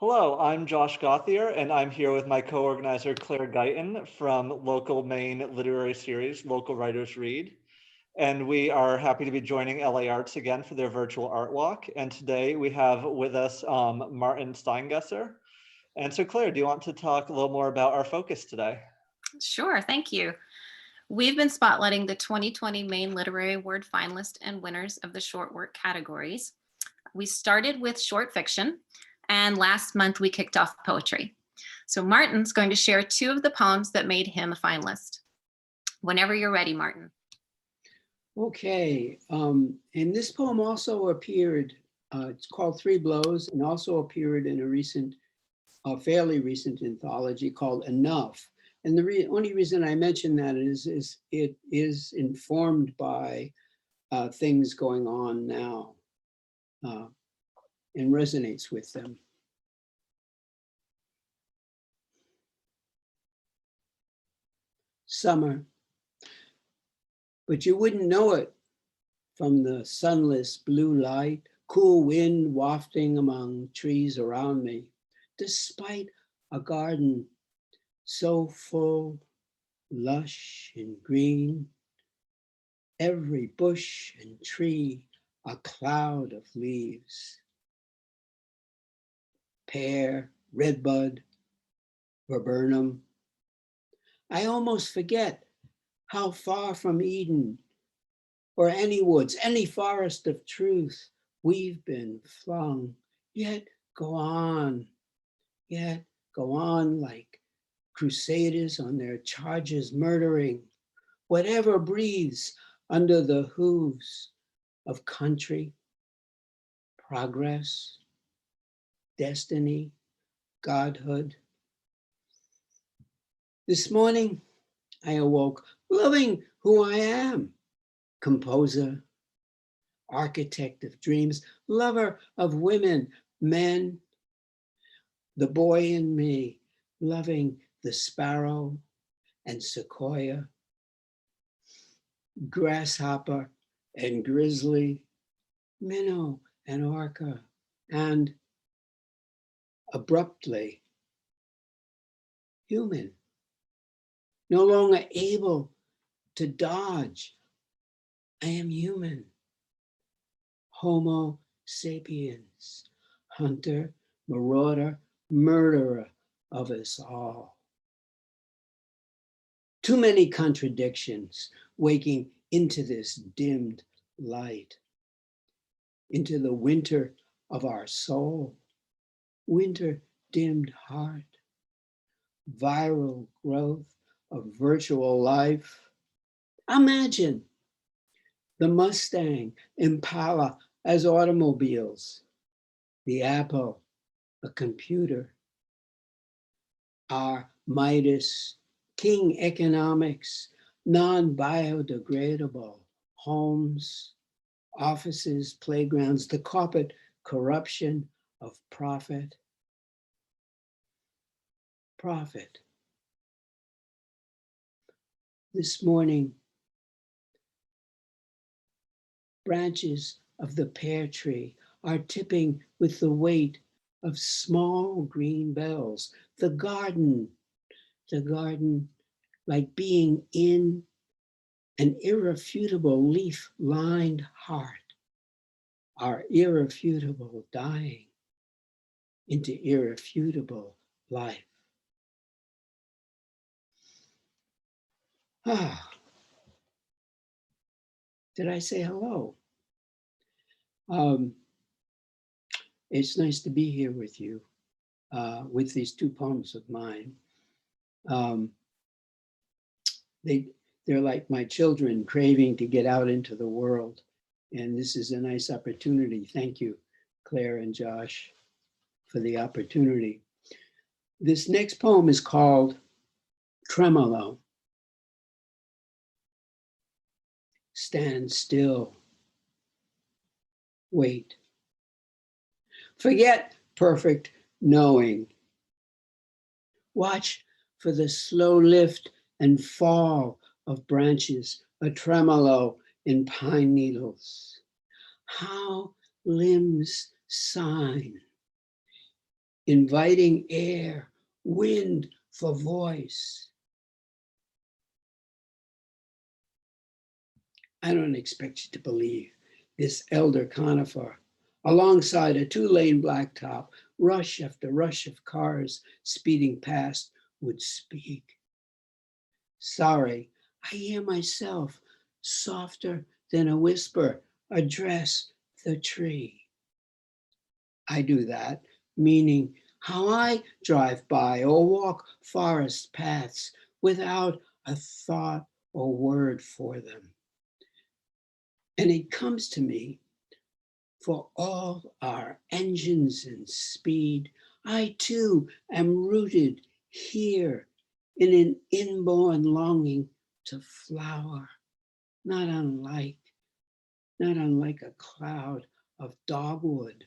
Hello, I'm Josh Gauthier, and I'm here with my co-organizer Claire Guyton from local Maine literary series, Local Writers Read. And we are happy to be joining LA Arts again for their virtual art walk. And today we have with us Martin Steingesser. And so Claire, do you want to talk a little more about our focus today? Sure, thank you. We've been spotlighting the 2020 Maine Literary Award finalists and winners of the short work categories. We started with short fiction, and last month we kicked off poetry. So Martin's going to share two of the poems that made him a finalist. Whenever you're ready, Martin. Okay, and this poem also appeared, it's called Three Blows, and also appeared in a fairly recent anthology called Enough. And the only reason I mention that is it is informed by things going on now and resonates with them. Summer, but you wouldn't know it from the sunless blue light, cool wind wafting among trees around me, despite a garden so full, lush and green, every bush and tree a cloud of leaves. Pear, redbud, viburnum. I almost forget how far from Eden or any woods, any forest of truth we've been flung, yet go on like crusaders on their charges murdering whatever breathes under the hooves of country, progress, destiny, godhood. This morning, I awoke loving who I am, composer, architect of dreams, lover of women, men, the boy in me, loving the sparrow and sequoia, grasshopper and grizzly, minnow and orca, and abruptly human, no longer able to dodge. I am human, Homo sapiens, hunter, marauder, murderer of us all. Too many contradictions waking into this dimmed light, into the winter of our soul, winter dimmed heart, viral growth of virtual life. Imagine the Mustang, Impala as automobiles, the Apple, a computer, our Midas, King economics, non-biodegradable homes, offices, playgrounds, the corporate corruption of profit. Profit. This morning, branches of the pear tree are tipping with the weight of small green bells. The garden like being in an irrefutable leaf-lined heart, our irrefutable dying into irrefutable life. Ah, did I say hello? It's nice to be here with you with these two poems of mine. They're like my children craving to get out into the world. And this is a nice opportunity. Thank you, Claire and Josh, for the opportunity. This next poem is called Tremolo. Stand still. Wait. Forget perfect knowing. Watch for the slow lift and fall of branches, a tremolo in pine needles. How limbs sign inviting air, wind for voice. I don't expect you to believe this elder conifer, alongside a 2-lane blacktop, rush after rush of cars speeding past, would speak. Sorry, I hear myself, softer than a whisper, address the tree. I do that, meaning how I drive by or walk forest paths without a thought or word for them. And it comes to me, for all our engines and speed, I too am rooted here in an inborn longing to flower, not unlike a cloud of dogwood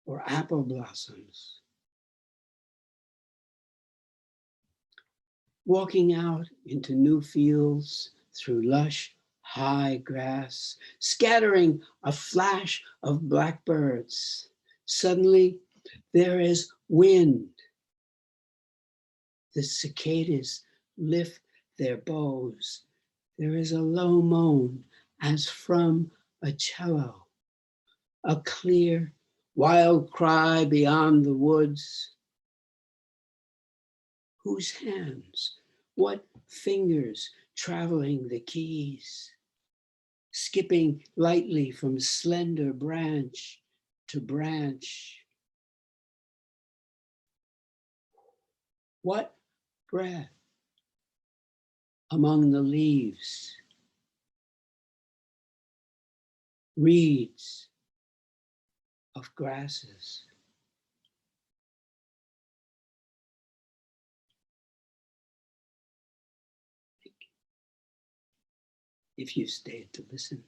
or apple blossoms. Walking out into new fields through lush, high grass, scattering a flash of blackbirds. Suddenly, there is wind. The cicadas lift their bows. There is a low moan as from a cello, a clear, wild cry beyond the woods. Whose hands, what fingers traveling the keys, skipping lightly from slender branch to branch. What breath among the leaves, reeds of grasses. If you stayed to listen.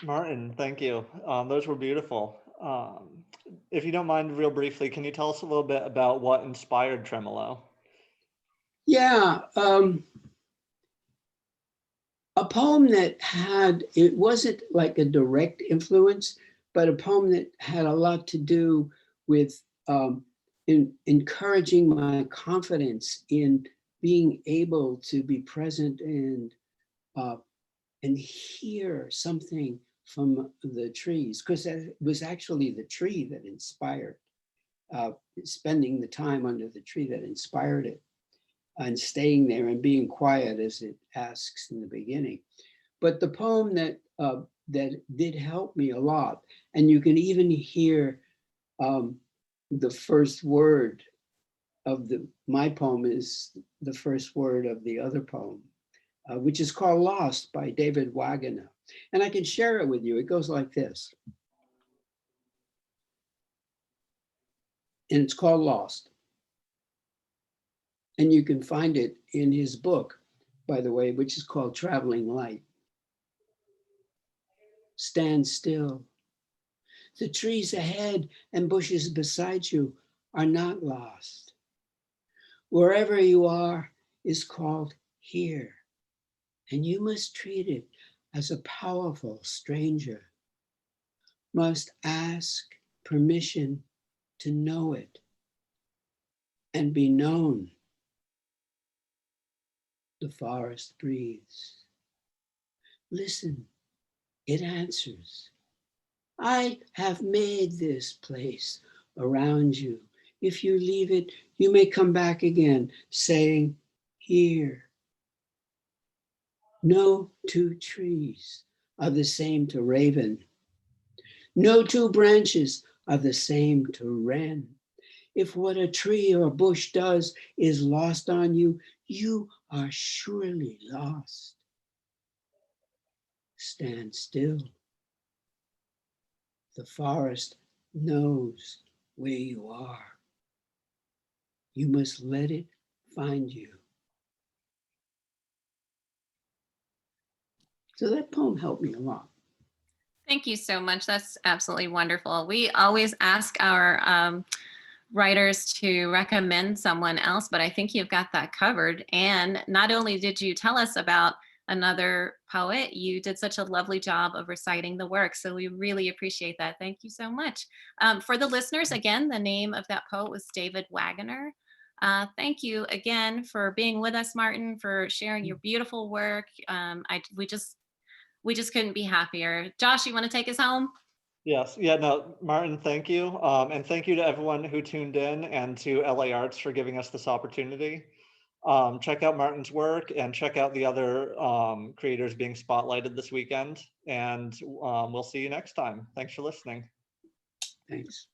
Martin, thank you. Those were beautiful. If you don't mind, real briefly, can you tell us a little bit about what inspired Tremolo? Yeah, a poem that had, it wasn't like a direct influence, but a poem that had a lot to do with encouraging my confidence in being able to be present and hear something from the trees, because it was actually the tree that inspired, spending the time under the tree that inspired it, and staying there and being quiet as it asks in the beginning. But the poem that did help me a lot, and you can even hear the first word of my poem is the first word of the other poem, which is called Lost by David Wagner. And I can share it with you. It goes like this. And it's called Lost. And you can find it in his book, by the way, which is called Traveling Light. Stand still. The trees ahead and bushes beside you are not lost. Wherever you are is called here, and you must treat it as a powerful stranger, must ask permission to know it and be known. The forest breathes. Listen, it answers. I have made this place around you. If you leave it, you may come back again, saying, here. No two trees are the same to raven. No two branches are the same to wren. If what a tree or a bush does is lost on you, you are surely lost. Stand still. The forest knows where you are. You must let it find you. So that poem helped me a lot. Thank you so much. That's absolutely wonderful. We always ask our writers to recommend someone else, but I think you've got that covered. And not only did you tell us about another poet. You did such a lovely job of reciting the work, so we really appreciate that. Thank you so much. For the listeners, again, the name of that poet was David Wagoner. Thank you again for being with us, Martin, for sharing your beautiful work. We just couldn't be happier. Josh, you want to take us home? Yes, yeah, no, Martin, thank you. And thank you to everyone who tuned in and to LA Arts for giving us this opportunity. Check out Martin's work and check out the other creators being spotlighted this weekend. And we'll see you next time. Thanks for listening. Thanks.